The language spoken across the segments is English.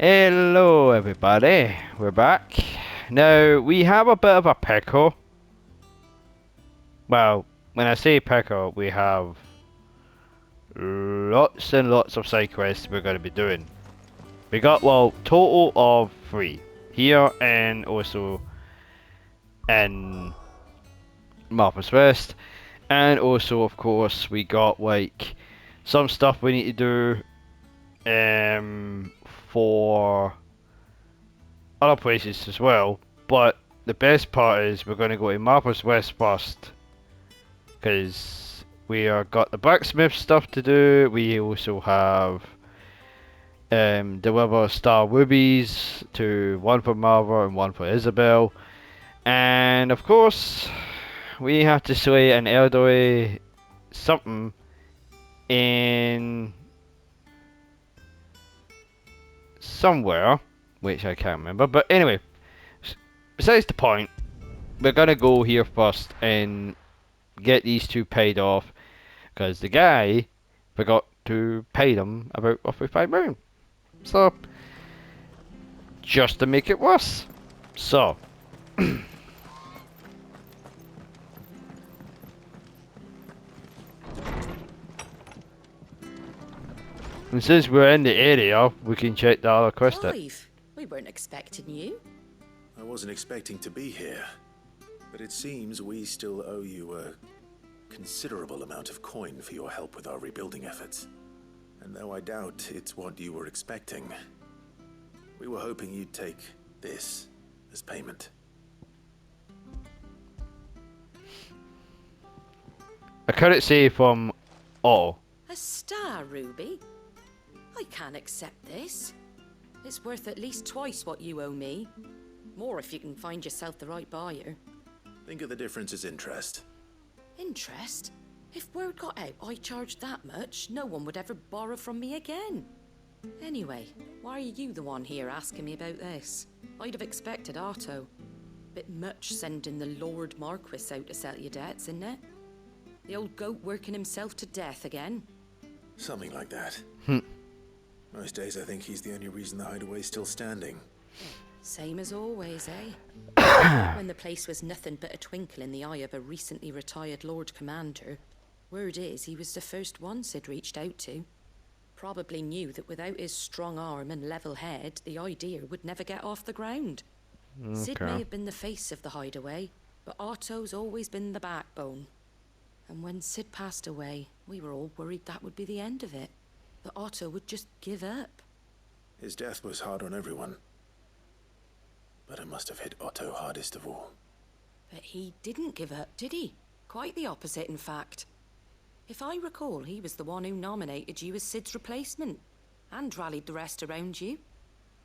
Hello everybody, we're back. Now, we have a bit of a pickle. Well, when I say pickle, we have lots and lots of side quests we're going to be doing. We got, well, total of 3. Here and also in Martha's West. And also, of course, we got like some stuff we need to do for other places as well, but the best part is we're going to go to Martha's West first, because we are got the blacksmith stuff to do. We also have deliver star rubies to one for Martha and one for Isabel, and of course we have to slay an elderly something in somewhere, which I can't remember, but anyway, besides the point, we're gonna go here first and get these two paid off, because the guy forgot to pay them about roughly 5 million. So, just to make it worse. So, and since we're in the area, we can check the other quest. Clive, we weren't expecting you. I wasn't expecting to be here, but it seems we still owe you a considerable amount of coin for your help with our rebuilding efforts. And though I doubt it's what you were expecting, we were hoping you'd take this as payment. A courtesy from Otto. A star ruby? I can't accept this. It's worth at least twice what you owe me. More if you can find yourself the right buyer. Think of the difference as interest. Interest? If word got out I charged that much, no one would ever borrow from me again. Anyway, why are you the one here asking me about this? I'd have expected Otto. Bit much sending the Lord Marquis out to settle your debts, isn't it? The old goat working himself to death again. Something like that. Most days I think he's the only reason the hideaway's still standing. Same as always, eh? When the place was nothing but a twinkle in the eye of a recently retired Lord Commander, word is he was the first one Sid reached out to. Probably knew that without his strong arm and level head, the idea would never get off the ground. Okay. Sid may have been the face of the hideaway, but Otto's always been the backbone. And when Sid passed away, we were all worried that would be the end of it. That Otto would just give up. His death was hard on everyone. But it must have hit Otto hardest of all. But he didn't give up, did he? Quite the opposite, in fact. If I recall, he was the one who nominated you as Sid's replacement. And rallied the rest around you.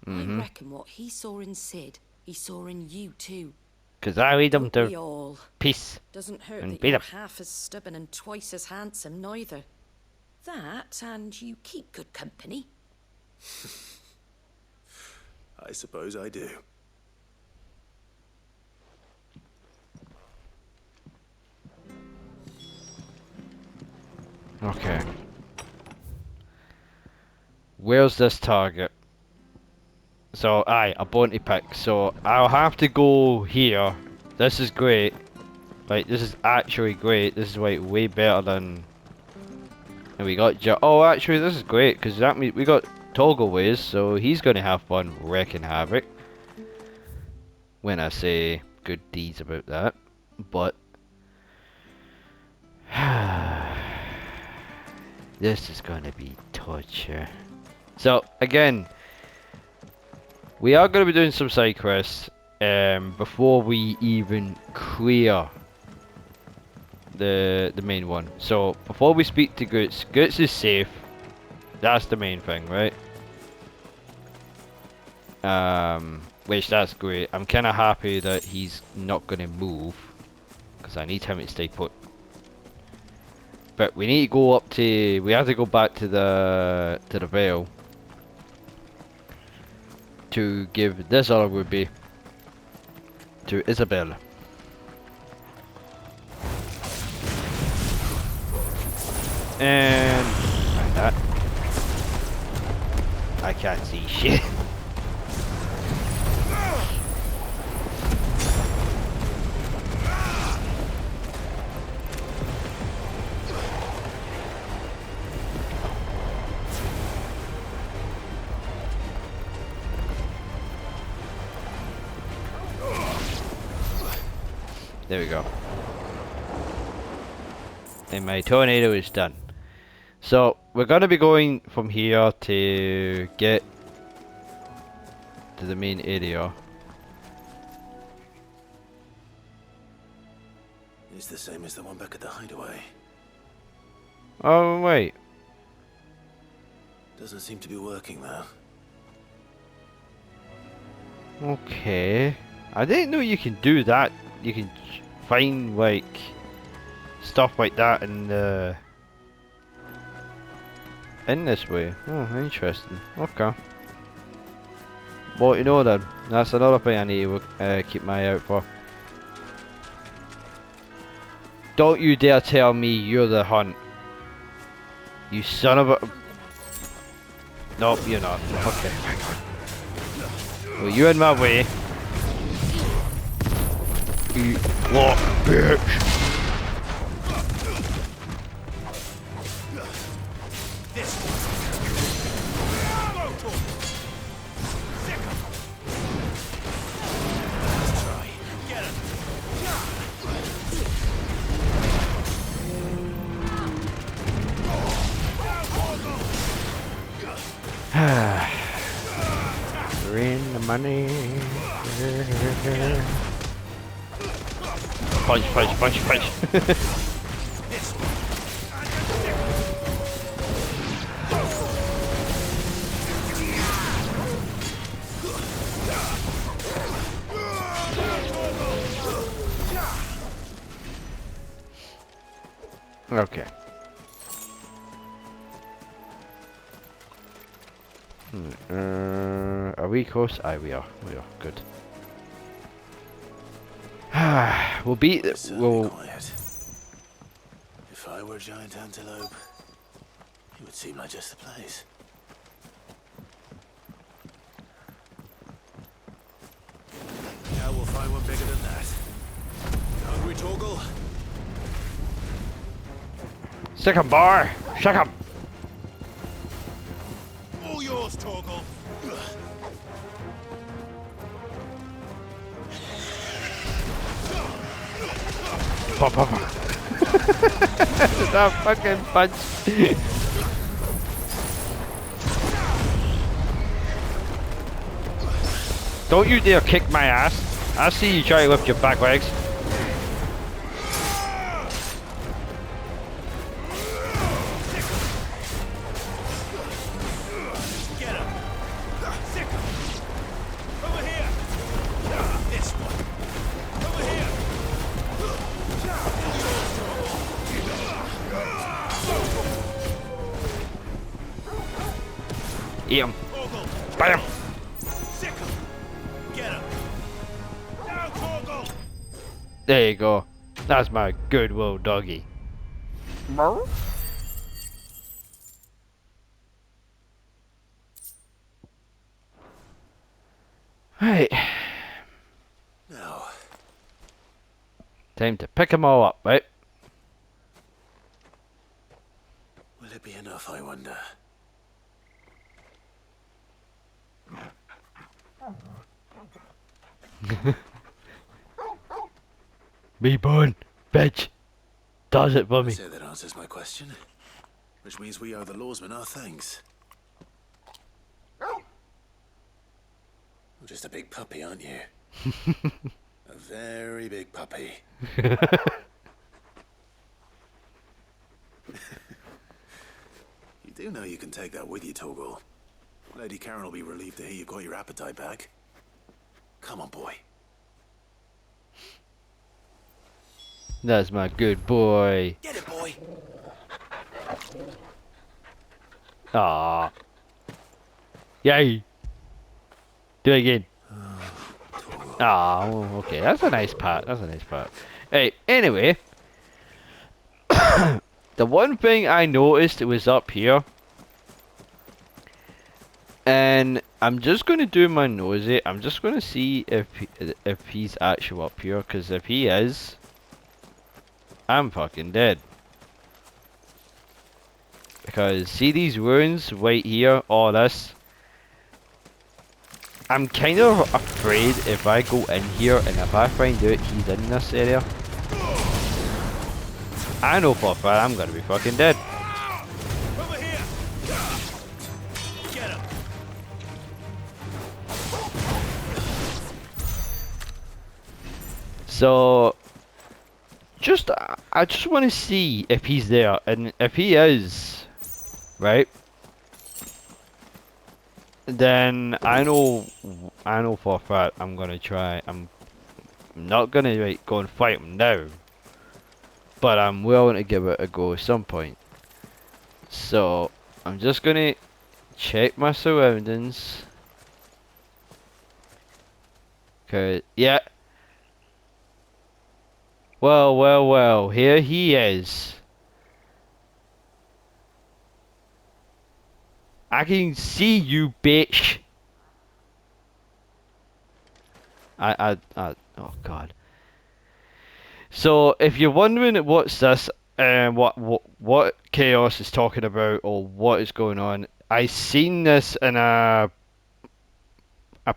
I reckon what he saw in Sid, he saw in you too. Because I lead them We to all. peace. Doesn't hurt and that beat you're 'em. half as stubborn and twice as handsome, neither. That, and you keep good company. I suppose I do. Okay. Where's this target? So, aye, a bounty pick. So, I'll have to go here. This is great. Like, this is actually great. This is, like, way better than... And we got oh, actually, this is great, because that means we got Torgal ways, so he's going to have fun wrecking havoc. When I say good deeds about that. But... this is going to be torture. So, again, we are going to be doing some side quests before we even clear the main one. So, before we speak to Goots, Goots is safe. That's the main thing, right? Which that's great. I'm kind of happy that he's not going to move, because I need him to stay put. But we need to go up to... we have to go back to the Vale to give this other ruby to Isabel. And... like that. I can't see shit. There we go. And my tornado is done. So we're gonna be going from here to get to the main area. It's the same as the one back at the hideaway. Oh wait. Doesn't seem to be working though. Okay. I didn't know you can do that. You can find like stuff like that in this way. Oh, interesting. Okay. Well, you know then. That's another thing I need to keep my eye out for. Don't you dare tell me you're the hunt. You son of a... Nope, you're not. Okay. Well, you're in my way. You what, bitch? We're in the money. Punch, punch, punch, punch. Okay. Are we close? Aye, we are. We are. Good. We'll beat it. We'll. Quiet. If I were a giant antelope, it would seem like just the place. Now we'll find one bigger than that. Hungry, Torgal? Sick 'em, bar. Shut up. All yours, Torgal. Pop, pop, pop. That fucking punch. Don't you dare kick my ass. I see you try to lift your back legs. Eat him. Bite him. There you go. That's my goodwill doggy. Right. Now, Time to pick them all up, right? will it be enough, I wonder? Be born, bitch. Does it for me. So that answers my question. Which means we owe the lawsman our thanks. You're just a big puppy, aren't you? A very big puppy. You do know you can take that with you, Torgal. Lady Karen will be relieved to hear you got your appetite back. Come on, boy. That's my good boy. Get it, boy. Ah. Yay. Do it again. Ah, okay. That's a nice part. That's a nice part. Hey, anyway. The one thing I noticed was up here. And I'm just going to do my nosy. I'm just going to see if he's actually up here. Because if he is, I'm fucking dead. Because see these ruins right here, all this. I'm kind of afraid if I go in here and if I find out he's in this area, I know for a fact I'm gonna be fucking dead. Over here! Get him! So, I just want to see if he's there, and if he is, right, then I know for a fact I'm gonna try. I'm not gonna like go and fight him now, but I'm willing to give it a go at some point. So I'm just gonna check my surroundings. Cause yeah, well, here he is. I can see you, bitch. Oh god. So if you're wondering what's this, what Chaos is talking about or what is going on, I seen this in a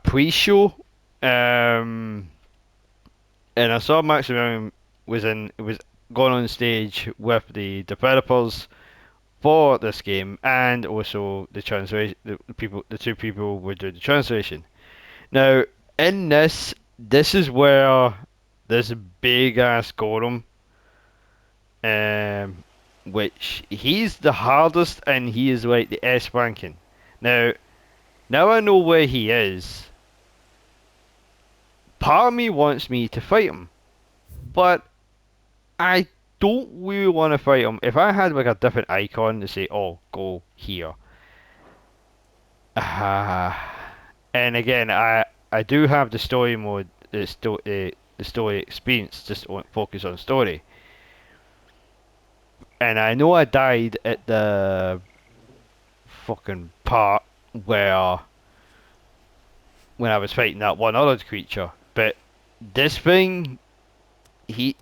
pre-show, and I saw Maximilian was going on stage with the developers for this game, and also the translation, the two people were doing the translation. Now, in this is where this big ass golem, um, which he's the hardest, and he is like the S ranking. Now I know where he is. Part of me wants me to fight him, but I don't really want to fight him. If I had like a different icon to say, "Oh, go here," uh, and again, I do have the story mode, the story experience, just focus on story. And I know I died at the fucking part where when I was fighting that one other creature, but this thing, he,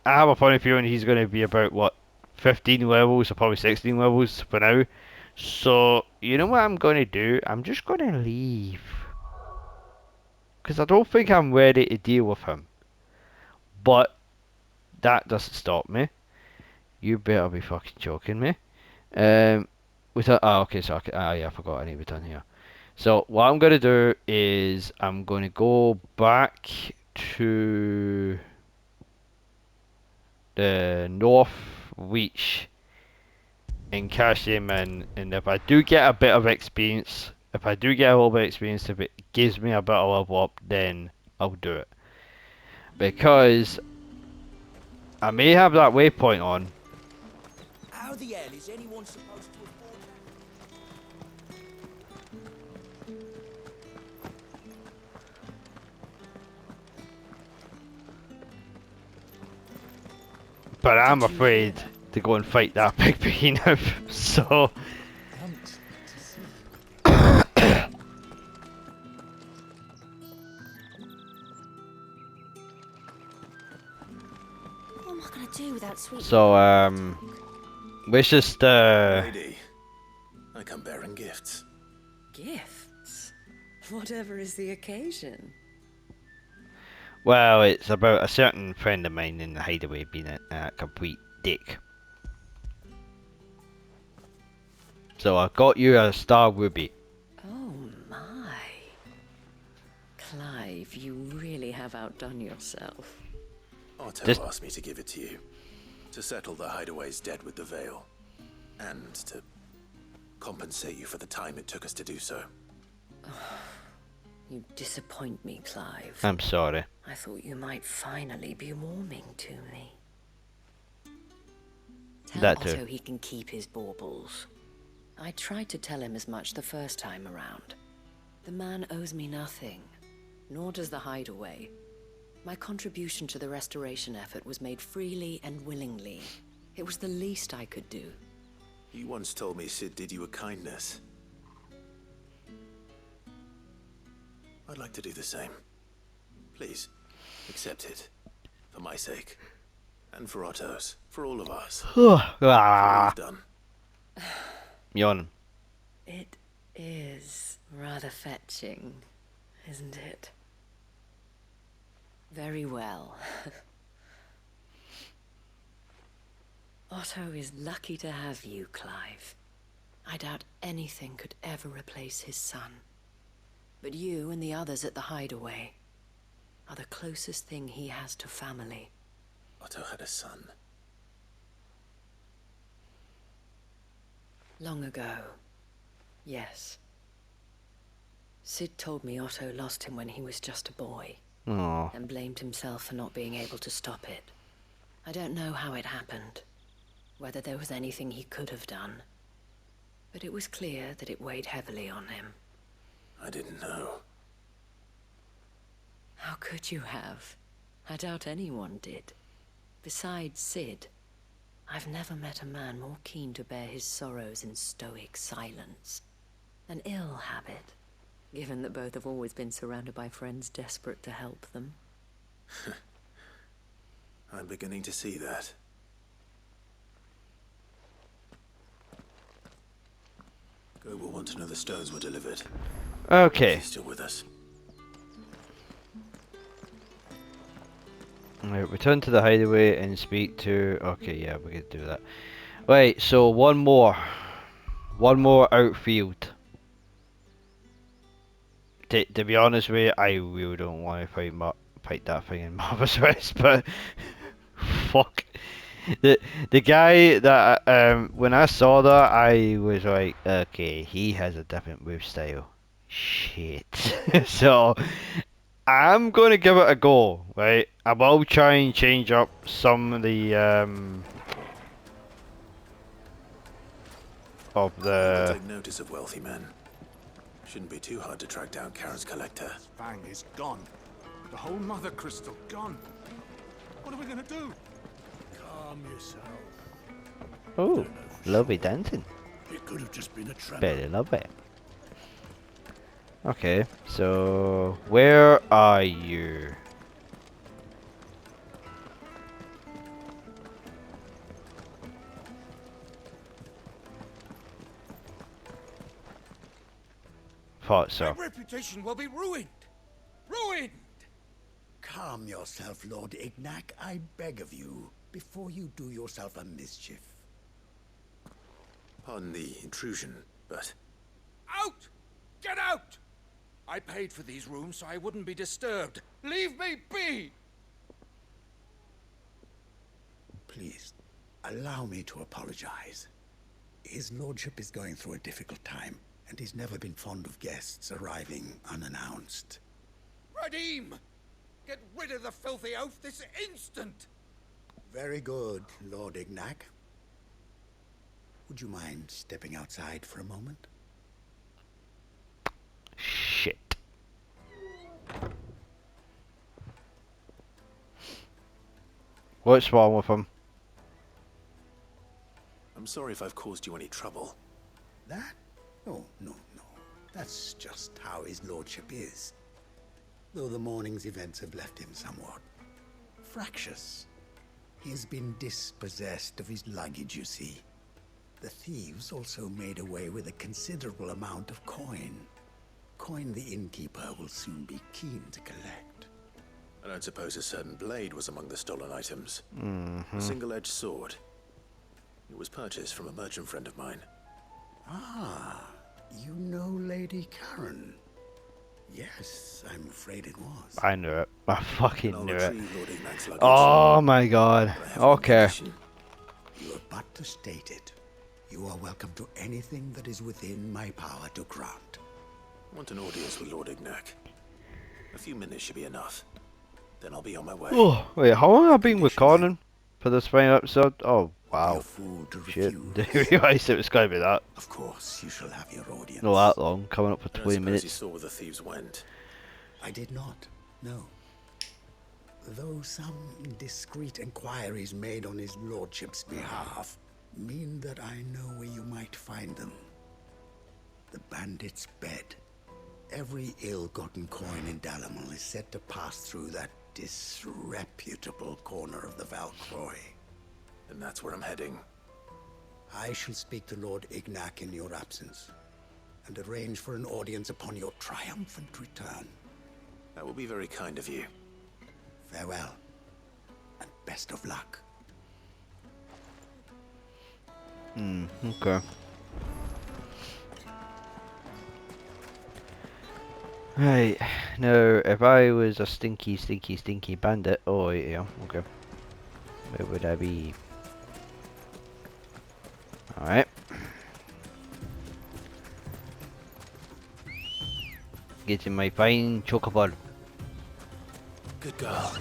I have a funny feeling he's going to be about what 15 levels or probably 16 levels for now. So you know what I'm going to do? I'm just going to leave because I don't think I'm ready to deal with him. But that doesn't stop me. You better be fucking joking me. Was that? Oh, okay. So yeah, I forgot I need to be done here. So what I'm gonna do is I'm gonna go back to the North Reach and cash them in, and if I do get a bit of experience, if I do get a little bit of experience, if it gives me a bit of level up, then I'll do it. Because I may have that waypoint on, How the hell is anyone supposed to afford but I'm Did you afraid hear? to go and fight that big behemoth. So hunt to see? What am I gonna do without sweet? so let's just Lady, I come bearing gifts. Gifts? Whatever is the occasion. well, it's about a certain friend of mine in the hideaway being a complete dick. So I got you a star ruby. Oh my. Clive, you really have outdone yourself. Otto Just- asked me to give it to you. To settle the hideaway's debt with the Veil. And to compensate you for the time it took us to do so. You disappoint me, Clive. I'm sorry. I thought you might finally be warming to me. Tell That too. Otto he can keep his baubles. I tried to tell him as much the first time around. The man owes me nothing, nor does the hideaway. My contribution to the restoration effort was made freely and willingly. It was the least I could do. You once told me Sid did you a kindness. I'd like to do the same. Please, accept it. For my sake. And for Otto's. For all of us. For what Ah, we've done. yawn. It is rather fetching, isn't it? Very well. Otto is lucky to have you, Clive. I doubt anything could ever replace his son. But you and the others at the hideaway are the closest thing he has to family. Otto had a son. Long ago, yes. Sid told me Otto lost him when he was just a boy. Oh. And blamed himself for not being able to stop it. I don't know how it happened, whether there was anything he could have done. But it was clear that it weighed heavily on him. I didn't know. How could you have? I doubt anyone did. Besides Sid, I've never met a man more keen to bear his sorrows in stoic silence. An ill habit, given that both have always been surrounded by friends desperate to help them. I'm beginning to see that. Go will want to know the stones were delivered. Okay. He's still with us. Right, return to the hideaway and speak to... Okay, yeah, we can do that. Right, so one more. One more outfield. To be honest with you, I really don't want to fight that thing in Marvel's Rest, but... fuck. The guy that... when I saw that, I was like, okay, he has a different move style. Shit. So... I'm going to give it a go, right? I will try and change up some of the, of We'll the... take notice of wealthy men. Shouldn't be too hard to track down Karen's collector. Fang is gone. The whole mother crystal gone. What are we gonna do? Calm yourself. Oh, lovely dancing. It could have just been a tremor. Very lovely. Okay, so where are you? Thought so. My reputation will be ruined. Ruined! Calm yourself, Lord Ignac, I beg of you, before you do yourself a mischief. Pardon the intrusion, but Out! Get out! I paid for these rooms so I wouldn't be disturbed. Leave me be! Please, allow me to apologize. His lordship is going through a difficult time, and he's never been fond of guests arriving unannounced. Radim! Get rid of the filthy oaf this instant! Very good, Lord Ignac. Would you mind stepping outside for a moment? Shit. What's wrong with him? I'm sorry if I've caused you any trouble. That? Oh, no. That's just how his lordship is. Though the morning's events have left him somewhat fractious. He's been dispossessed of his luggage, you see. The thieves also made away with a considerable amount of coin. Coin the innkeeper will soon be keen to collect. I don't suppose a certain blade was among the stolen items. Mm-hmm. A single-edged sword. It was purchased from a merchant friend of mine. Ah, you know Lady Karen. Yes, I'm afraid it was. I knew it. I And fucking I'll knew it. retrieve Lord Ignac's luggage. Oh my god. But I have one Okay. condition. You are but to state it. You are welcome to anything that is within my power to grant. I want an audience with Lord Ignac. A few minutes should be enough. Then I'll be on my way. Oh, wait, how long have I been recording for this final episode? Oh, Be wow. a fool to Shit. refuse. Didn't realise it was going to be that. Of course, you shall have your audience. Not that long. Coming up for I don't 20 suppose minutes. you saw where the thieves went. I did not, no. Though some discreet inquiries made on his lordship's behalf mean that I know where you might find them. The bandit's bed. Every ill-gotten coin in Dalamal is said to pass through that disreputable corner of the Valcroy. And that's where I'm heading. I shall speak to Lord Ignac in your absence, and arrange for an audience upon your triumphant return. That will be very kind of you. Farewell, and best of luck. Okay. Right, now if I was a stinky bandit, oh yeah, okay. Where would I be? Alright. Getting my fine chocobo. Good girl.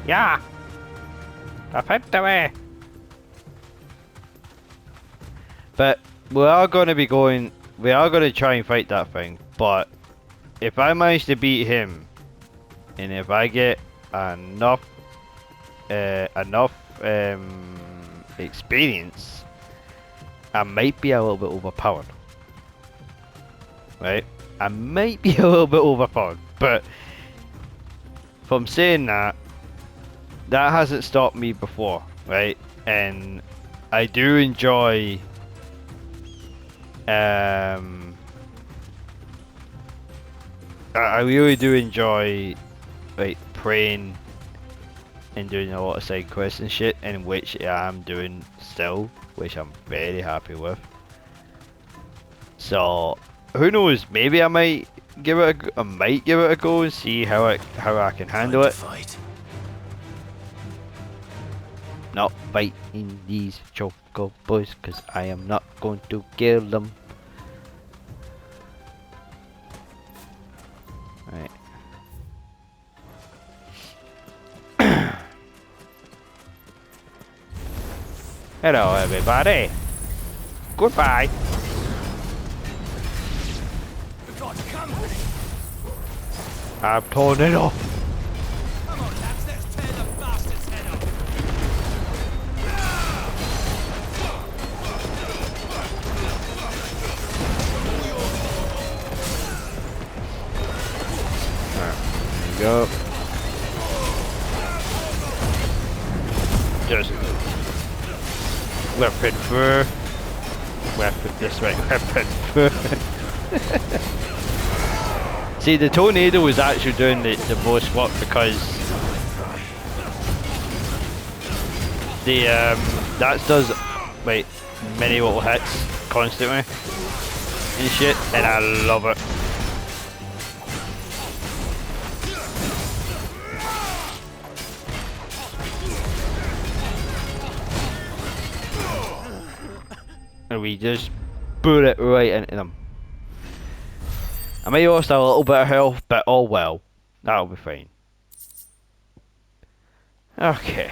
Yeah! Away! But we are going to be going, we are going to try and fight that thing, but if I manage to beat him, and if I get enough experience, I might be a little bit overpowered. Right? I might be a little bit overpowered, but from saying that, that hasn't stopped me before, right? And I do enjoy I really do enjoy like praying and doing a lot of side quests and shit, in which I am doing still, which I'm very happy with. So who knows? Maybe I might give it a go and see how I can handle it. Fight. Not fighting these chocobos, because I am not going to kill them. Right. Hello everybody. Goodbye. We've got company. I'm tornado. Come on, lads, let's tear the bastard's head off. There you go. Just weapon fur. Weapon this way. Weapon fur. See, the tornado was actually doing the most work because the that does like many little hits constantly and shit, and I love it. And we just put it right into them. I may lost a little bit of health, but oh well, that'll be fine. Okay.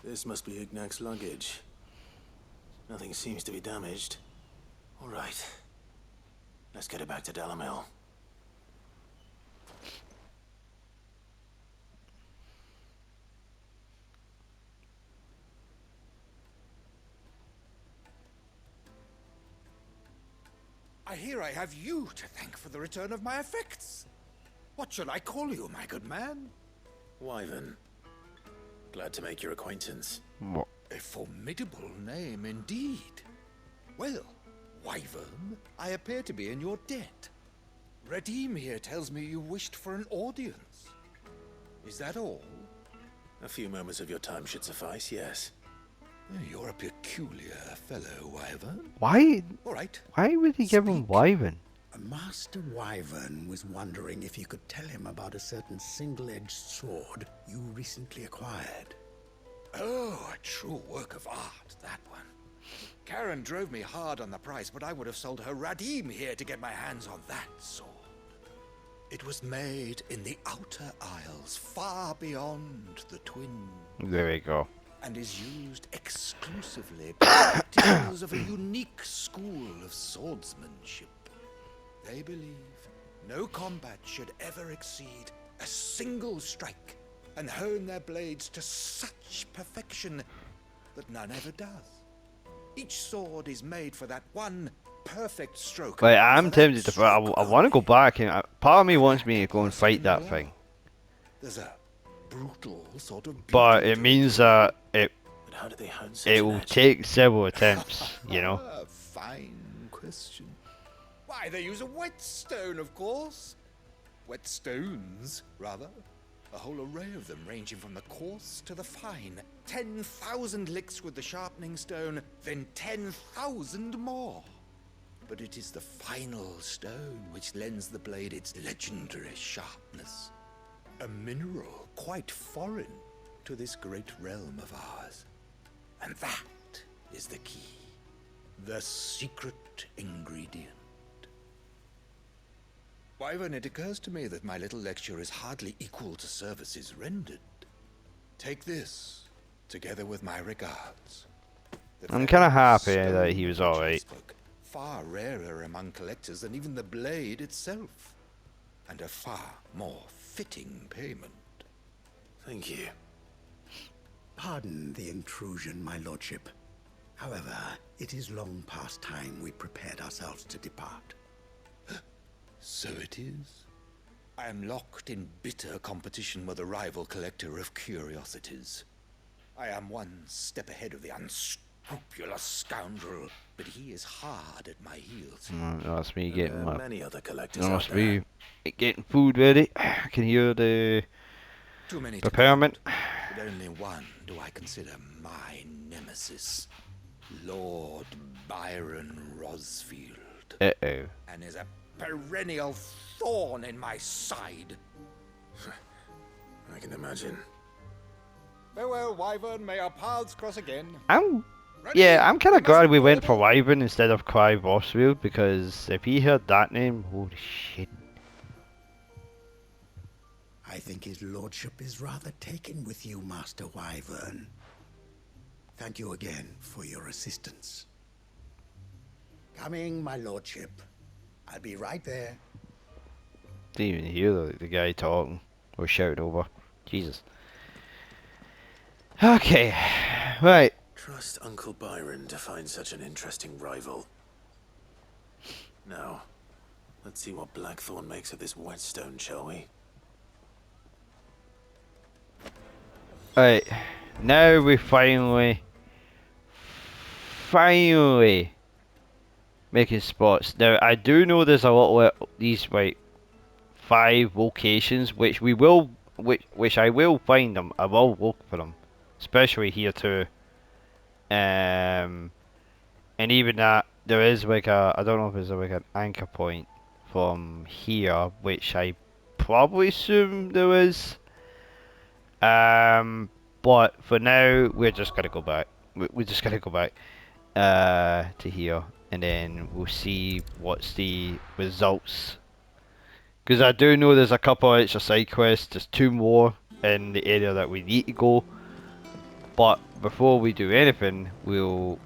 This must be Ignac's luggage. Nothing seems to be damaged. All right. Let's get it back to Dalamil. I hear I have you to thank for the return of my effects. What shall I call you, my good man? Wyvern. Glad to make your acquaintance. What? A formidable name indeed. Well, Wyvern, I appear to be in your debt. Redeem here tells me you wished for an audience. Is that all? A few moments of your time should suffice, yes. You're a peculiar fellow, Wyvern. Why? All right. Why would he give him Speak. Wyvern? Master Wyvern was wondering if you could tell him about a certain single-edged sword you recently acquired. Oh, a true work of art, that one. Karen drove me hard on the price, but I would have sold her Radim here to get my hands on that sword. It was made in the Outer Isles, far beyond the Twin, There we go. and is used exclusively by practitioners of a unique school of swordsmanship. They believe no combat should ever exceed a single strike, and hone their blades to such perfection that none ever does. Each sword is made for that one perfect stroke. Like, I'm For that tempted to. I stroke want to go only. back, and part of me wants me to go and fight that thing. There's a brutal sort of beauty But to it means that But how do they hone such it an will edge? take several attempts, you know. Ah, fine question. Why, they use a whetstone, of course. Whetstones, rather. A whole array of them, ranging from the coarse to the fine. 10,000 licks with the sharpening stone, then 10,000 more. But it is the final stone which lends the blade its legendary sharpness. A mineral quite foreign to this great realm of ours. And that is the key. The secret ingredient. Wyvern, it occurs to me that my little lecture is hardly equal to services rendered. Take this, together with my regards. I'm kind of happy that he was alright. Far rarer among collectors than even the blade itself. And a far more fitting payment. Thank you. Pardon the intrusion, my lordship. However, it is long past time we prepared ourselves to depart. So it is. I am locked in bitter competition with a rival collector of curiosities. I am one step ahead of the unscrupulous scoundrel, but he is hard at my heels. That's me getting my... Many other collectors That out must there. be getting food ready. I can hear the Too many preparement. to count, but only one do I consider my nemesis. Lord Byron Rosfield. Uh-oh. And is a perennial thorn in my side. I can imagine. Farewell, Wyvern. May our paths cross again. I'm Ready? I'm kind of We glad must we went for order. Wyvern instead of Clive Rosfield, because if he heard that name, holy shit. I think his lordship is rather taken with you, Master Wyvern. Thank you again for your assistance. Coming, my lordship. I'll be right there. Didn't even hear the guy talking or shouting over. Jesus. Okay, right. Trust Uncle Byron to find such an interesting rival. Now, let's see what Blackthorn makes of this whetstone, shall we? Right, now we finally making spots. Now I do know there's a lot of these like 5 locations which we will, which I will find them. I will look for them, especially here too. And even that there is like a, I don't know if there's like an anchor point from here, which I probably assume there is. But for now, we're just gonna go back. We're just gonna go back to here, and then we'll see what's the results. Because I do know there's a couple of extra side quests. There's 2 more in the area that we need to go. But before we do anything, we'll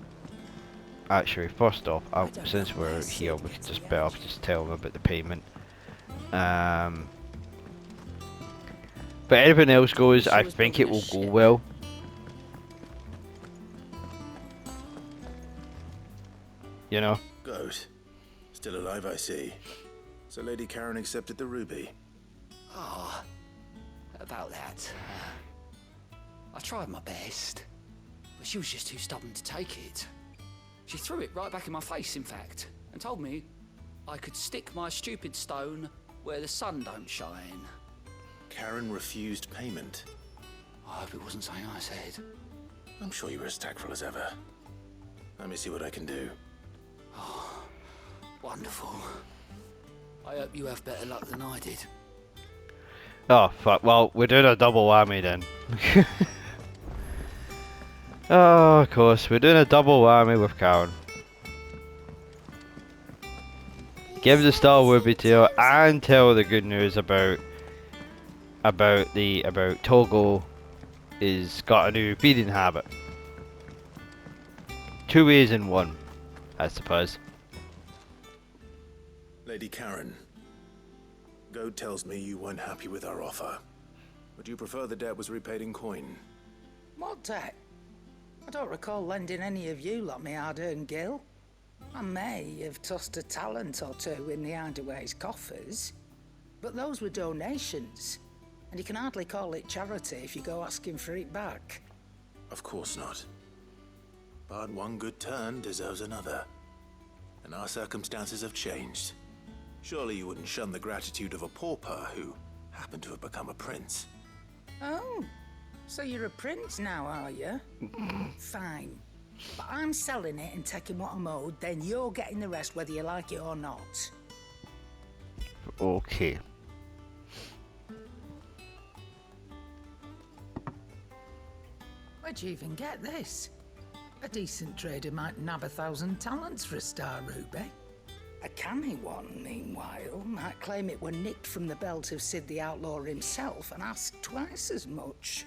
actually first off, since we're here, we can just better just tell them about the payment. But everything else goes, I think it will go well. You know? Goat. Still alive, I see. So Lady Karen accepted the ruby. Ah, about that. I tried my best, but she was just too stubborn to take it. She threw it right back in my face, in fact, and told me I could stick my stupid stone where the sun don't shine. Karen refused payment. I hope it wasn't something I said. I'm sure you were as tactful as ever. Let me see what I can do. Oh, wonderful. I hope you have better luck than I did. Oh, fuck. Well, we're doing a double whammy then. Oh, of course. We're doing a double whammy with Karen. Give the Star Ruby to her and tell her the good news about Togo is got a new feeding habit. 2 ways in one, I suppose. Lady Karen, Goat tells me you weren't happy with our offer. Would you prefer the debt was repaid in coin? What debt? I don't recall lending any of you like my hard-earned gil. I may have tossed a talent or 2 in the Hideaway's coffers, but those were donations, and you can hardly call it charity if you go asking for it back. Of course not. But one good turn deserves another. And our circumstances have changed. Surely you wouldn't shun the gratitude of a pauper who happened to have become a prince. Oh, so you're a prince now, are you? Fine. But I'm selling it and taking what I'm owed, then you're getting the rest whether you like it or not. Okay. Where'd you even get this? A decent trader might nab 1,000 talents for a star ruby. A canny one, meanwhile, might claim it were nicked from the belt of Sid the Outlaw himself and ask twice as much.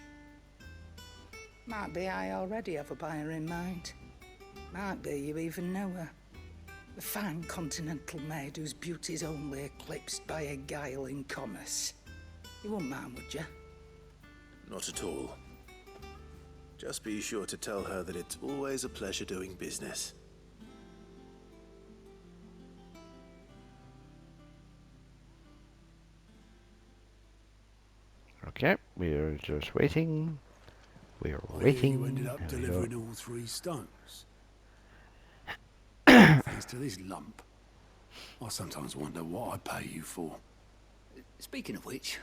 Might be I already have a buyer in mind. Might be you even know her. A fine continental maid whose beauty's only eclipsed by a guile in commerce. You wouldn't mind, would you? Not at all. Just be sure to tell her that it's always a pleasure doing business. Okay, we're just waiting. We're I hear waiting. you ended up There we go. delivering all 3 stones. Thanks to this lump. I sometimes wonder what I pay you for. Speaking of which,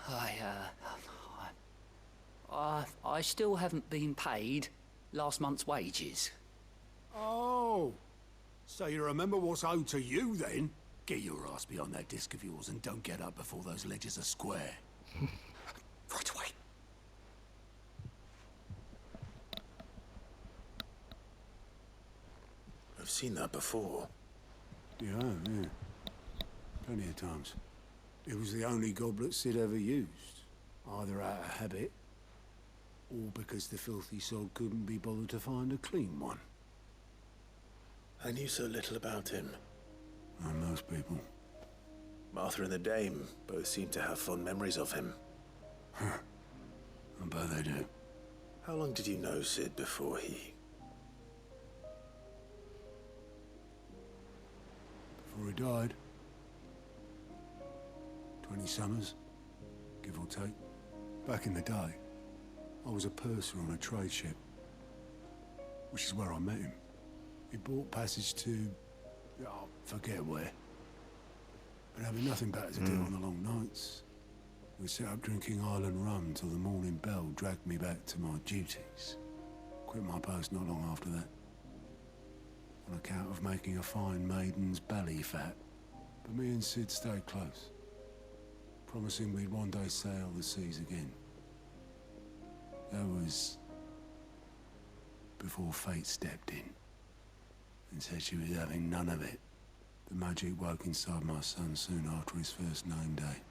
I still haven't been paid last month's wages. Oh, so you remember what's owed to you then? Get your ass behind that disc of yours and don't get up before those ledgers are square. Right away. I've seen that before. Yeah, yeah. Plenty of times. It was the only goblet Sid ever used. Either out of habit, or because the filthy sod couldn't be bothered to find a clean one. I knew so little about him. And most people. Martha and the Dame both seem to have fond memories of him. I bet they do. How long did you know Sid before he... Before he died. 20 summers, give or take. Back in the day, I was a purser on a trade ship, which is where I met him. He bought passage to... oh, forget where. But having nothing better to do on the long nights, we set up drinking island rum till the morning bell dragged me back to my duties. Quit my post not long after that, on account of making a fine maiden's belly fat. But me and Sid stayed close, promising we'd one day sail the seas again. That was before fate stepped in and said she was having none of it. The magic woke inside my son soon after his first name day,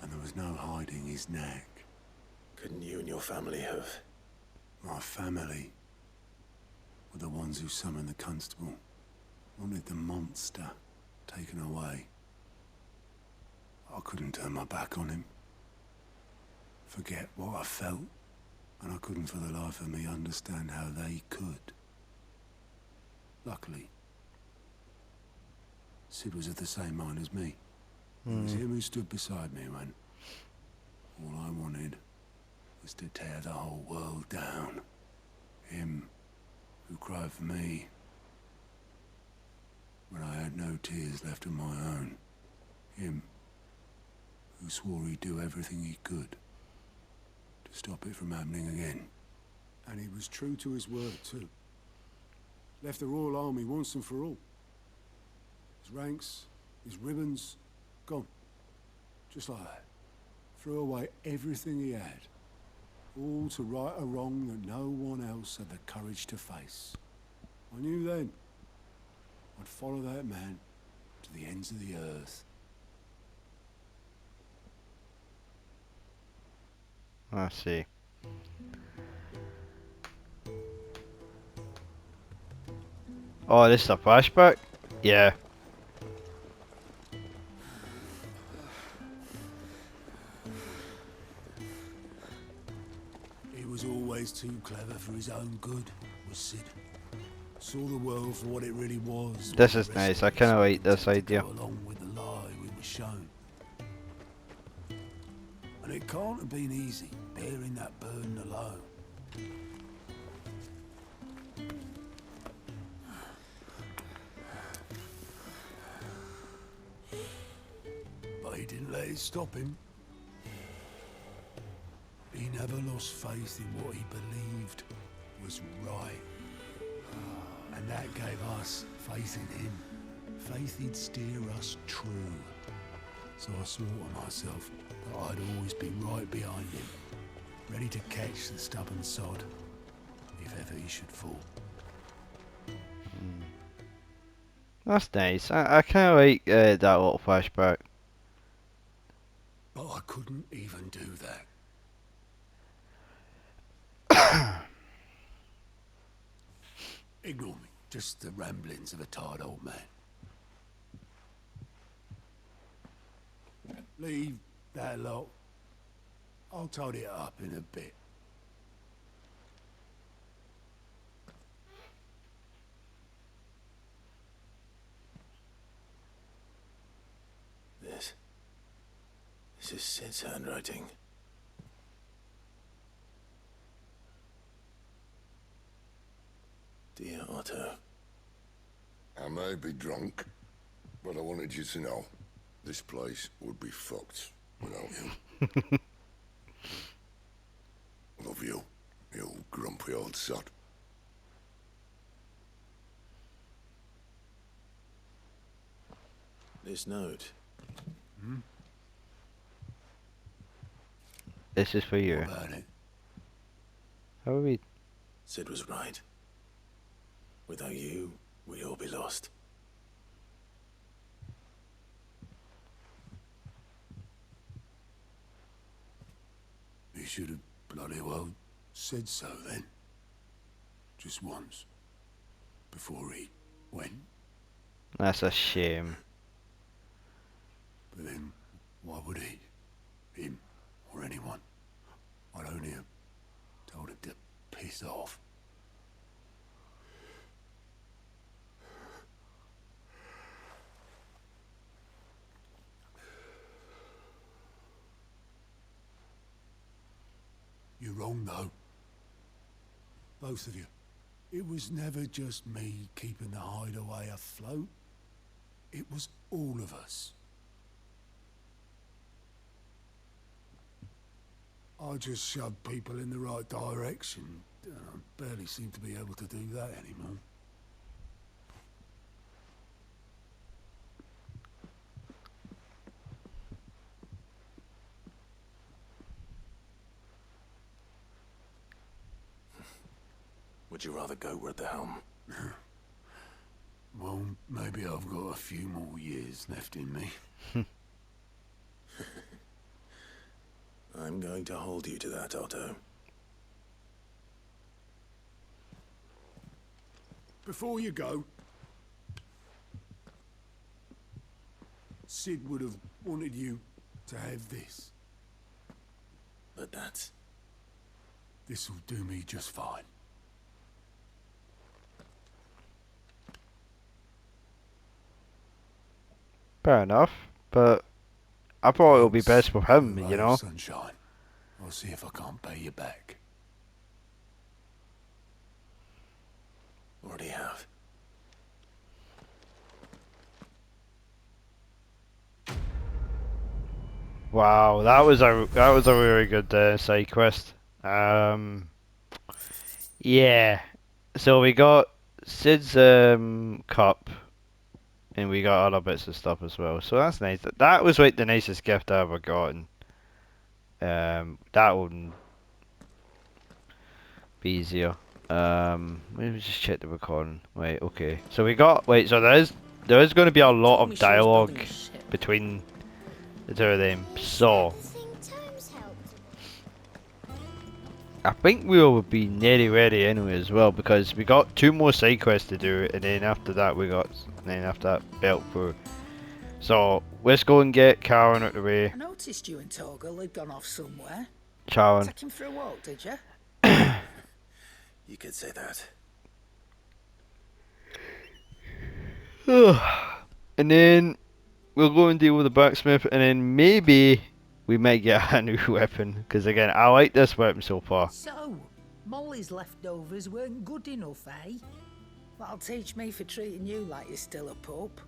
and there was no hiding his knack. Couldn't you and your family have... My family were the ones who summoned the constable, wanted the monster taken away. I couldn't turn my back on him, forget what I felt, and I couldn't for the life of me understand how they could. Luckily, Sid was of the same mind as me. It was him who stood beside me when all I wanted was to tear the whole world down. Him who cried for me when I had no tears left of my own. Him who swore he'd do everything he could to stop it from happening again. And he was true to his word too. Left the Royal Army once and for all. His ranks, his ribbons, gone. Just like that. Threw away everything he had. All to right a wrong that no one else had the courage to face. I knew then I'd follow that man to the ends of the earth. I see. Oh, this is a flashback? Yeah. He was always too clever for his own good, was Sid. Saw the world for what it really was. This is nice. I kind of like this idea. Along with the lie we were shown. And it can't have been easy, bearing that burden alone. But he didn't let it stop him. He never lost faith in what he believed was right. And that gave us faith in him. Faith he'd steer us true. So I swore to myself that I'd always be right behind him, ready to catch the stubborn sod, if ever he should fall. That's nice. I kind of like that little flashback. But I couldn't even do that. Ignore me. Just the ramblings of a tired old man. Leave that lot. I'll tidy it up in a bit. This is Sid's handwriting. Dear Otto. I may be drunk, but I wanted you to know this place would be fucked without you. Love you, you grumpy old sod. This note. This is for you. What about it? How are we? Sid was right. Without you, we'd all be lost. He should have bloody well said so then. Just once. Before he went. That's a shame. But then, why would he? Him or anyone? I'd only have told him to piss off. You're wrong, though. Both of you. It was never just me keeping the hideaway afloat. It was all of us. I just shoved people in the right direction. I barely seem to be able to do that anymore. Would you rather go at the helm? Well, maybe I've got a few more years left in me. I'm going to hold you to that, Otto. Before you go, Sid would have wanted you to have this. But that's... This'll do me just fine. Fair enough, but I thought it would be best for him, you know. Sunshine. I'll see if I can't pay you back. Already have. Wow, that was a really good side quest. Yeah. So we got Sid's cup, and we got other bits of stuff as well. So that's nice. That was like the nicest gift I ever gotten. That wouldn't be easier. Let me just check the recording. Wait, okay. So we got so there is going to be a lot of dialogue between the two of them. So I think we will be nearly ready anyway as well, because we got 2 more side quests to do, and then after that belt through. So let's go and get Karen out the way. I noticed you and Torgal had gone off somewhere. Karen. Take him for a walk, did you? You could say that. And then we'll go and deal with the blacksmith, and then maybe we might get a new weapon, because again, I like this weapon so far. So, Molly's leftovers weren't good enough, eh? That'll teach me for treating you like you're still a pup.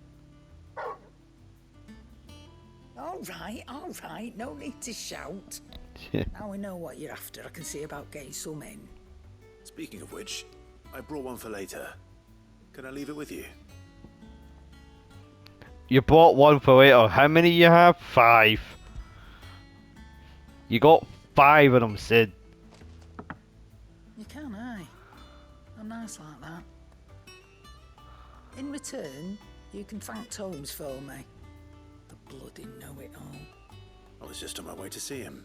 All right, no need to shout. Now we know what you're after, I can see about getting some in. Speaking of which, I brought one for later. Can I leave it with you? You bought one for later. How many you have? 5. You got 5 of them, Sid. You can, aye. I'm nice like that. In return, you can thank Tomes for me. The bloody know-it-all. I was just on my way to see him.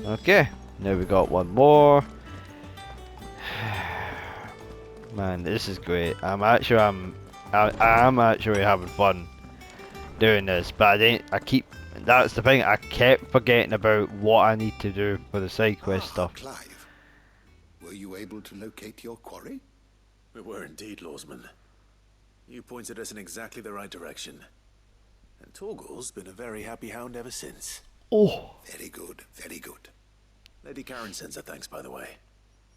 Okay, now we got one more. Man, this is great. I'm actually having fun doing this, but that's the thing, I kept forgetting about what I need to do for the side quest stuff. Clive, were you able to locate your quarry? We were indeed, Lawsman. You pointed us in exactly the right direction. And Torgal's been a very happy hound ever since. Oh, Very good, very good. Lady Karen sends her thanks, by the way,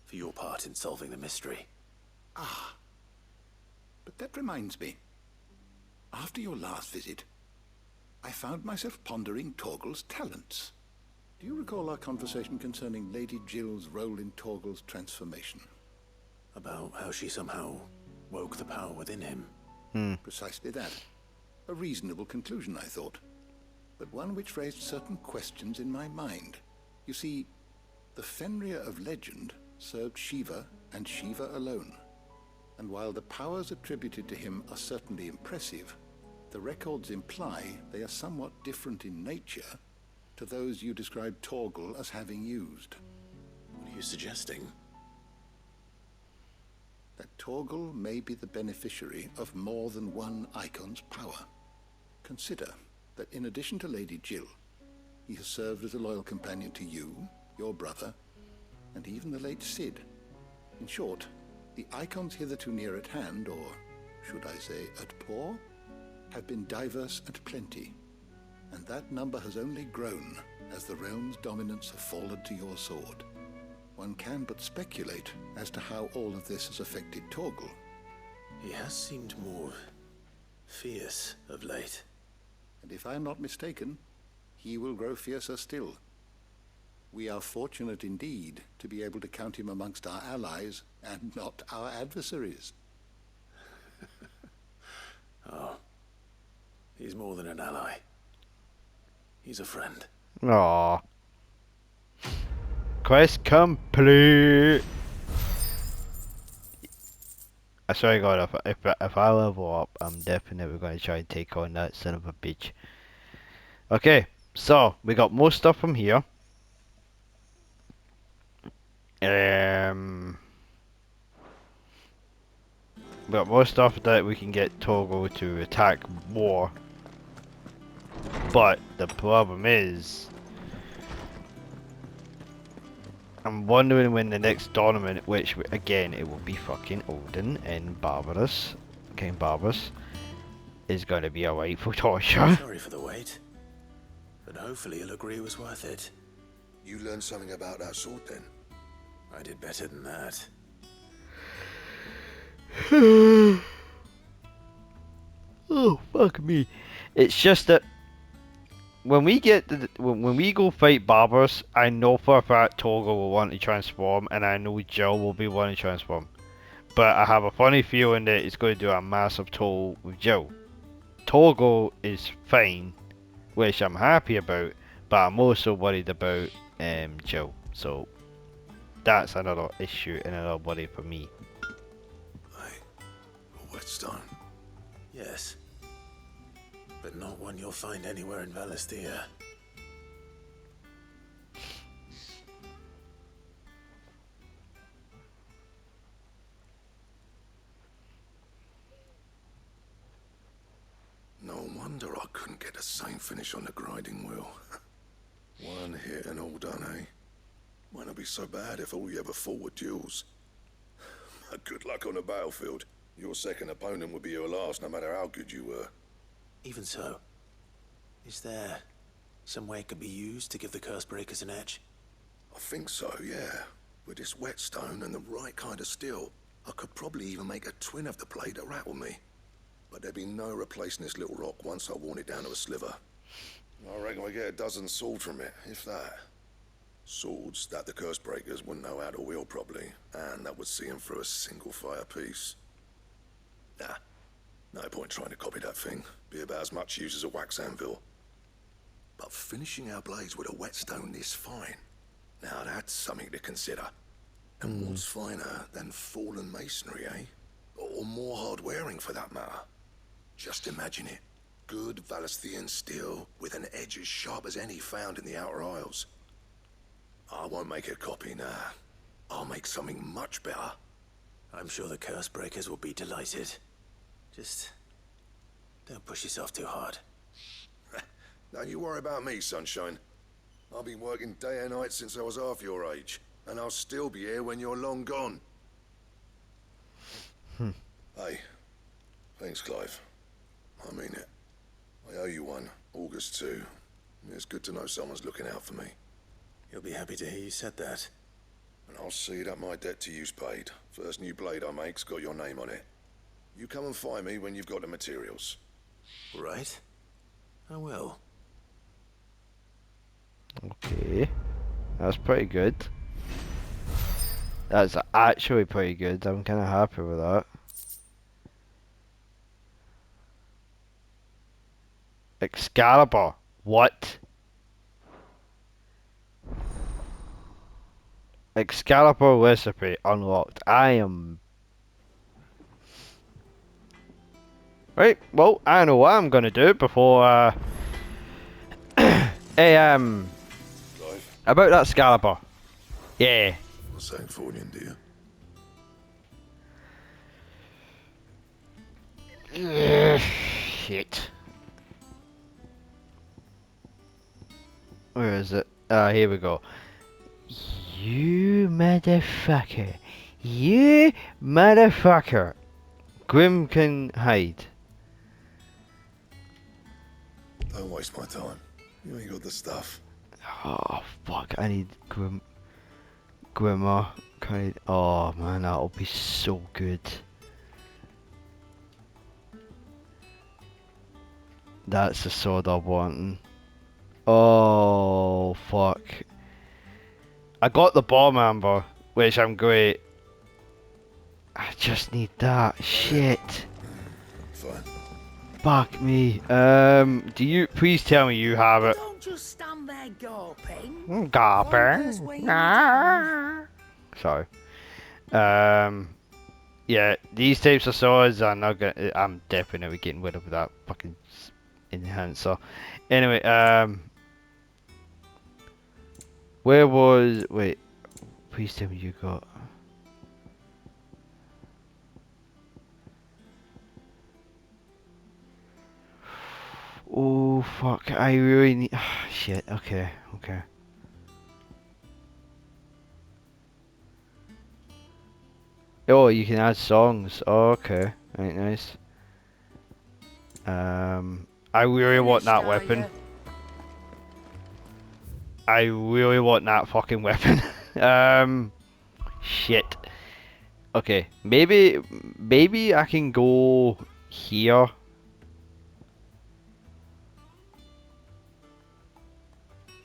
for your part in solving the mystery. Ah, but that reminds me. After your last visit, I found myself pondering Torgal's talents. Do you recall our conversation concerning Lady Jill's role in Torgal's transformation? About how she somehow woke the power within him. Precisely that. A reasonable conclusion, I thought, but one which raised certain questions in my mind. You see, the Fenrir of legend served Shiva and Shiva alone. And while the powers attributed to him are certainly impressive, the records imply they are somewhat different in nature to those you described Torgal as having used. What are you suggesting? That Torgal may be the beneficiary of more than one icon's power. Consider that in addition to Lady Jill, he has served as a loyal companion to you, your brother, and even the late Cid. In short, the icons hitherto near at hand, or should I say at paw, have been diverse and plenty, and that number has only grown as the realm's dominance have fallen to your sword. One can but speculate as to how all of this has affected Torgal. He has seemed more fierce of late. And if I am not mistaken, he will grow fiercer still. We are fortunate indeed to be able to count him amongst our allies and not our adversaries. Oh, he's more than an ally. He's a friend. Aww. Quest complete. I swear to God, if I level up, I'm definitely going to try and take on that son of a bitch. Okay, so we got more stuff from here. We got more stuff that we can get Torgal to attack more. But the problem is, I'm wondering when the next tournament, which again it will be fucking Odin and Barbarous, King Barbarous, is going to be a rightful torture. Sorry for the wait, but hopefully you'll agree it was worth it. You learned something about that sword then? I did better than that. Oh fuck me! It's just that when we get when we go fight Barbarous, I know for a fact Torgal will want to transform, and I know Jill will be wanting to transform. But I have a funny feeling that it's going to do a massive toll with Jill. Torgal is fine, which I'm happy about, but I'm also worried about Jill. So that's another issue and another worry for me. Hey, a whetstone. Yes, but not one you'll find anywhere in Valestia. No wonder I couldn't get the same finish on the grinding wheel. One hit and all done, eh? Might not be so bad if all you ever fought were duels. Good luck on the battlefield. Your second opponent would be your last, no matter how good you were. Even so, is there some way it could be used to give the curse breakers an edge? I think so, yeah. With this whetstone and the right kind of steel, I could probably even make a twin of the blade to rattle me. But there'd be no replacing this little rock once I worn it down to a sliver. I reckon we get a dozen swords from it, if that. Swords that the curse breakers wouldn't know how to wield properly, and that would see them through a single fire piece. Nah, no point trying to copy that thing. Be about as much use as a wax anvil. But finishing our blades with a whetstone this fine, now that's something to consider. And what's finer than fallen masonry, eh? Or more hard-wearing, for that matter. Just imagine it. Good Valesthian steel with an edge as sharp as any found in the Outer Isles. I won't make a copy, nah. I'll make something much better. I'm sure the curse breakers will be delighted. Just don't push yourself too hard. Don't you worry about me, sunshine. I've been working day and night since I was half your age, and I'll still be here when you're long gone. Hey, thanks, Clive. I mean it. I owe you one, August too. It's good to know someone's looking out for me. You'll be happy to hear you said that. And I'll see that my debt to you's paid. First new blade I make's got your name on it. You come and find me when you've got the materials. Right. I will. Okay. That's pretty good. That's actually pretty good. I'm kind of happy with that. Excalibur. What? Excalibur recipe unlocked. I am... Right, well, I know what I'm gonna do before, hey, Clive, about that Excalibur. Yeah. what's that for you, dear? Shit. Where is it? Here we go. You motherfucker. You motherfucker. Grim can hide. Don't waste my time. You ain't got the stuff. Oh fuck, I need Grimmer. Oh man, that'll be so good. That's the sword I'm wanting. Oh fuck. I got the bomb amber, which I'm great. I just need that. Shit. Fine. Fuck me. Do you please tell me you have it? Don't just stand there gawping. Gawping. Sorry. Yeah, these types of swords are not gonna. I'm definitely getting rid of that fucking enhancer. Anyway, where was? Wait, please tell me you got. Oh fuck! I really need. Shit. Okay. Okay. Oh, you can add songs. Oh, okay. Right, nice. I really want that weapon. I really want that fucking weapon. Shit. Okay, maybe I can go here.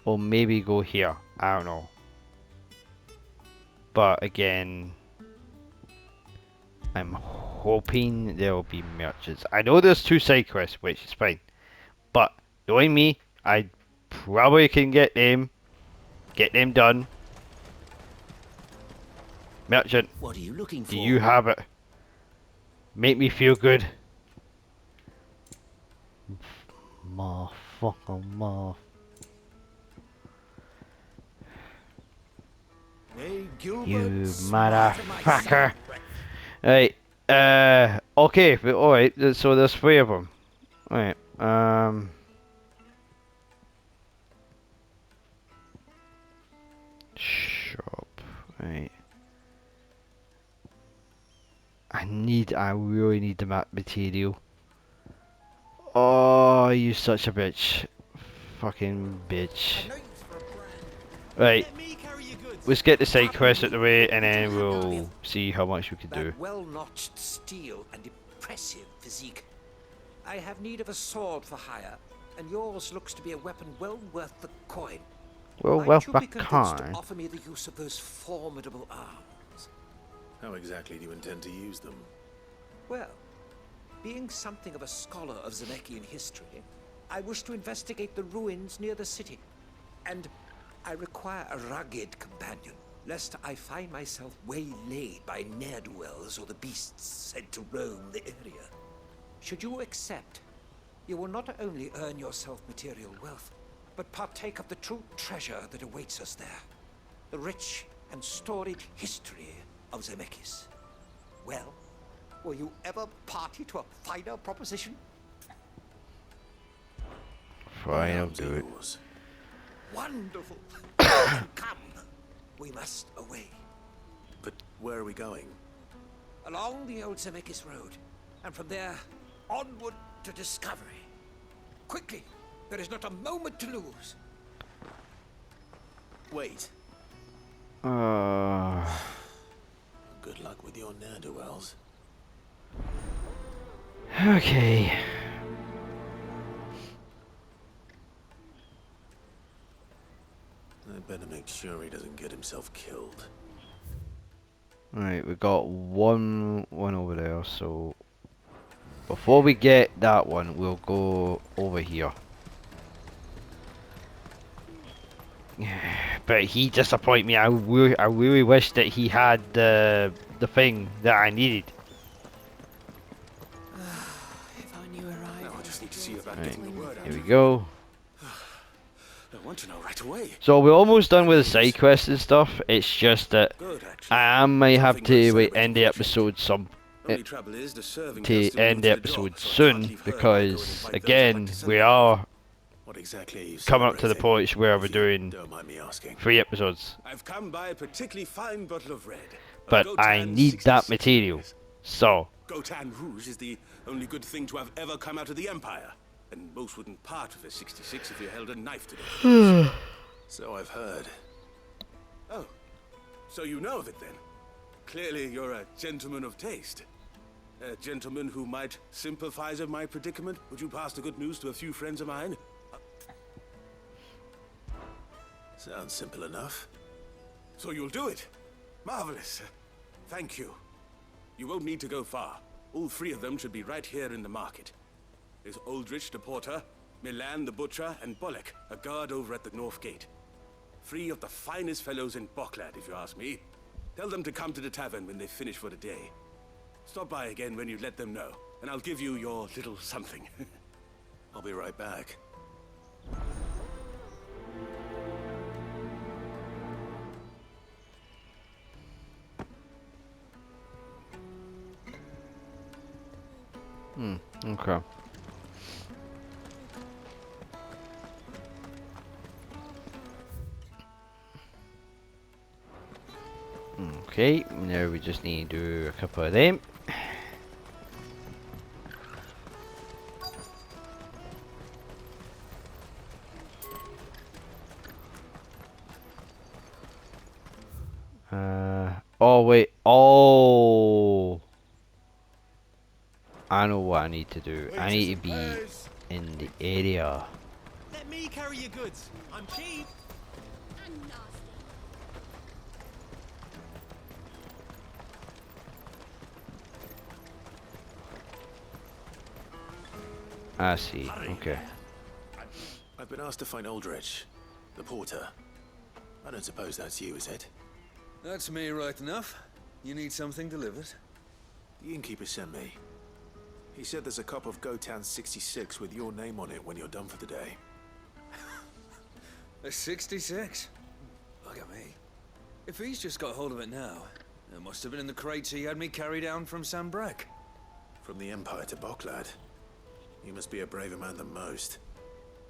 Or maybe go here. I don't know. But again, I'm hoping there will be merchants. I know there's 2 side quests, which is fine. But knowing me, I probably can get them done. Merchant, What are you looking for? do you have it? Make me feel good. Motherfucker, you motherfucker. Right, okay, alright, so there's 3 of them. Right, shop, right. I really need the map material. Oh, you such a bitch. Fucking bitch. Right. Let's get the side quest out the way and then we'll see how much we can do. Well-notched steel and impressive physique. I have need of a sword for hire. and yours looks to be a weapon well worth the coin. Well, Might you worth be the convinced to coin. offer me the use of those formidable arms? How exactly do you intend to use them? Well, being something of a scholar of Zemeckis history, I wish to investigate the ruins near the city. And I require a rugged companion, lest I find myself waylaid by ne'er-do-wells or the beasts said to roam the area. Should you accept, you will not only earn yourself material wealth, but partake of the true treasure that awaits us there. The rich and storied history of Zemeckis. Well, will you ever party to a finer proposition? Fine, I'll do it. Wonderful. Come, we must away. But where are we going? Along the old Zemeckis Road, and from there, onward to discovery. Quickly, there is not a moment to lose. Wait. Uh, Good luck with your ne'er-do-wells. okay. I better make sure he doesn't get himself killed. Right, we got one over there, so before we get that one, we'll go over here. But he disappointed me. I really wish that he had the thing that I needed. If I knew where I Now I just need to see about Right, getting the word out. here we go. I want to know right away. So we're almost done with the side quests and stuff. It's just that Good, actually. I might have Something to worth end the celebrating. episode Only trouble is the serving to girl still end the rooms the door, episode so I can't soon leave her and go and because invite those I'd again like to we celebrate. are What exactly are you coming up to the celebrating? point where we're If you doing Don't mind me asking. 3 episodes. I've come by a particularly fine bottle of red. But I need that material. So Gotan Rouge is the only good thing to have ever come out of the Empire. And most wouldn't part with a 66 if you held a knife to it. So I've heard. Oh, so you know of it then? Clearly you're a gentleman of taste. A gentleman who might sympathize with my predicament. Would you pass the good news to a few friends of mine? Sounds simple enough. So you'll do it? Marvelous. Thank you. You won't need to go far. All 3 of them should be right here in the market. There's Aldrich the porter, Milan the butcher, and Bolek, a guard over at the north gate. 3 of the finest fellows in Boklad, if you ask me. Tell them to come to the tavern when they finish for the day. Stop by again when you let them know, and I'll give you your little something. I'll be right back. okay. Okay, now we just need to do a couple of them. Oh wait, oh, I know what I need to do. I need to be in the area. Let me carry your goods. I'm cheap. I see, okay. I've been asked to find Aldrich, the porter. I don't suppose that's you, is it? That's me right enough. You need something delivered? The innkeeper sent me. He said there's a cup of Gotan 66 with your name on it when you're done for the day. A 66? Look at me. If he's just got hold of it now, it must have been in the crates he had me carry down from Sambrek. From the Empire to Boklad. You must be a braver man than most.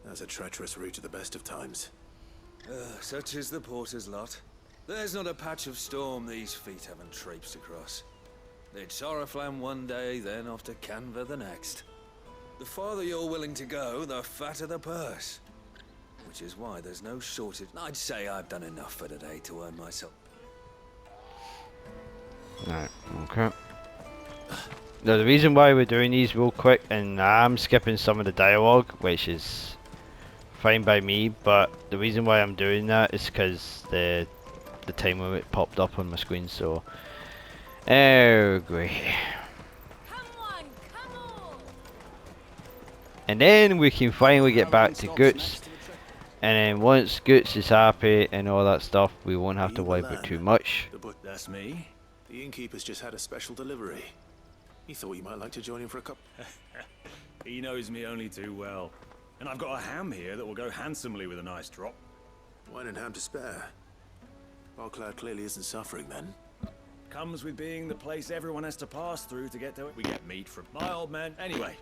That's a treacherous route at the best of times. Such is the porter's lot. There's not a patch of storm these feet haven't traipsed across. It's Oriflamme one day, then off to Canva the next. The farther you're willing to go, the fatter the purse. Which is why there's no shortage. I'd say I've done enough for today to earn myself. Right, okay. Now the reason why we're doing these real quick, and I'm skipping some of the dialogue, which is fine by me, but the reason why I'm doing that is because the time limit popped up on my screen, so... Oh, great. And then we can finally get back to Goots, and then once Goots is happy and all that stuff, we won't have to worry about too much. That's me. The innkeeper's just had a special delivery. He thought you might like to join him for a cup. He knows me only too well. And I've got a ham here that will go handsomely with a nice drop. Wine and ham to spare. Barcloud clearly isn't suffering then. Comes with being the place everyone has to pass through to get to it. We get meat from my old man. Anyway.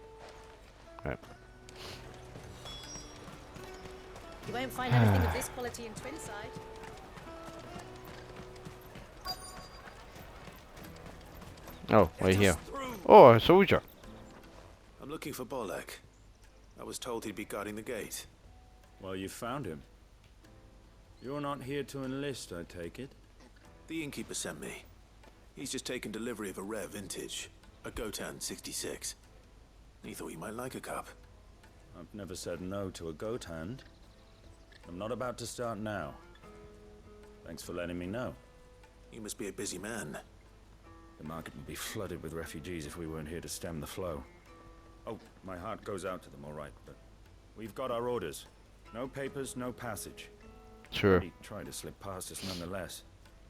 Right. You won't find anything of this quality in Twinside. Oh, right here. Oh, a soldier. I'm looking for Bolek. I was told he'd be guarding the gate. Well, you found him. You're not here to enlist, I take it? The innkeeper sent me. He's just taken delivery of a rare vintage, a Gotan 66. He thought you might like a cup. I've never said no to a goat hand. I'm not about to start now. Thanks for letting me know. You must be a busy man. The market would be flooded with refugees if we weren't here to stem the flow. Oh, my heart goes out to them, all right, but we've got our orders. No papers, no passage. Sure. They try to slip past us nonetheless.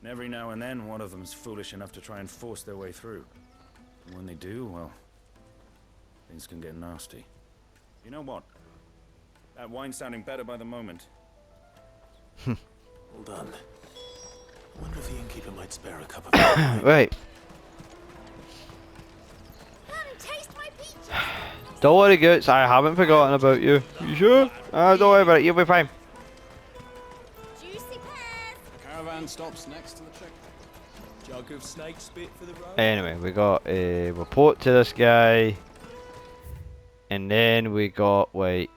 And every now and then, one of them's foolish enough to try and force their way through. And when they do, well, things can get nasty. You know what? That wine's sounding better by the moment. Well done. I wonder if the innkeeper might spare a cup of Right. Don't worry, Goots, I haven't forgotten about you. You sure? Don't worry about it, you'll be fine. Caravan stops next to the check. Jug of snake spit for the road. Anyway, we got a report to this guy. And then we got, like...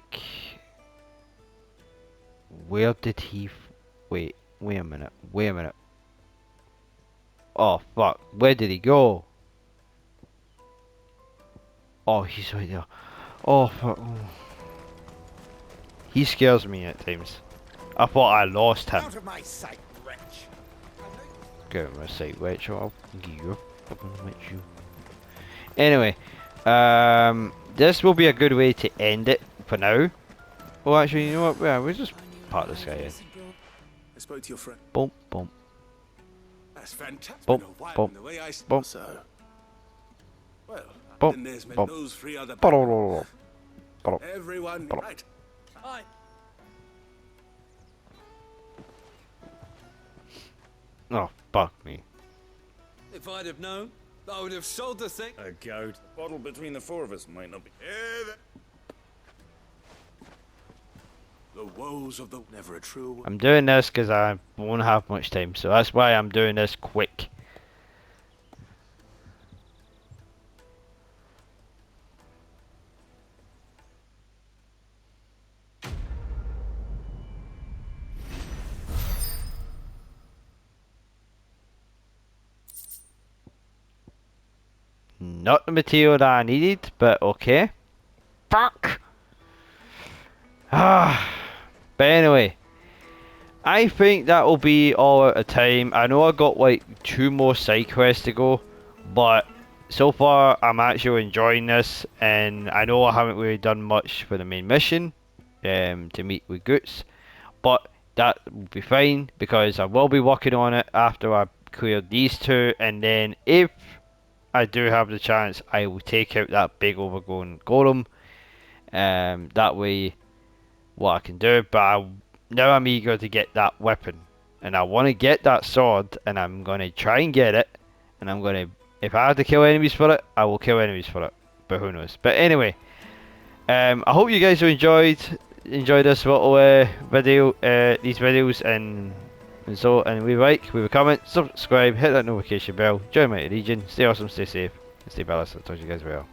Where did he... Wait a minute, Oh, fuck, where did he go? Oh, he's right there. Oh, fuck. Oh. He scares me at times. I thought I lost him. Out of my sight, wretch. Get out of my sight, wretch. I'll give you fucking wretch you. Anyway, this will be a good way to end it for now. Oh, actually, you know what? Yeah, we'll just part this guy in. I spoke to your friend. Boom, boom. That's fantastic. Boom, boom, boom. So, well, Boom, then there's boom. those three other Boom. everyone Boom. right. Aye. Oh, fuck me. If I'd have known, I would have sold the thing. A goat. A bottle between the four of us might not be... The woes of the never a true. I'm doing this because I won't have much time, so that's why I'm doing this quick. Not the material that I needed, but okay. Fuck! But anyway, I think that will be all out of time. I know I got like 2 more side quests to go, but so far I'm actually enjoying this, and I know I haven't really done much for the main mission to meet with Goots, but that will be fine because I will be working on it after I clear these 2, and then if I do have the chance, I will take out that big overgrown golem. That way, what I can do. But now I'm eager to get that weapon, and I want to get that sword, and I'm gonna try and get it. And I'm gonna, if I have to kill enemies for it, I will kill enemies for it. But who knows? But anyway, I hope you guys have enjoyed this little video, these videos, and we like, leave a comment, subscribe, hit that notification bell, join my region, stay awesome, stay safe, and stay balanced. I'll talk to you guys well.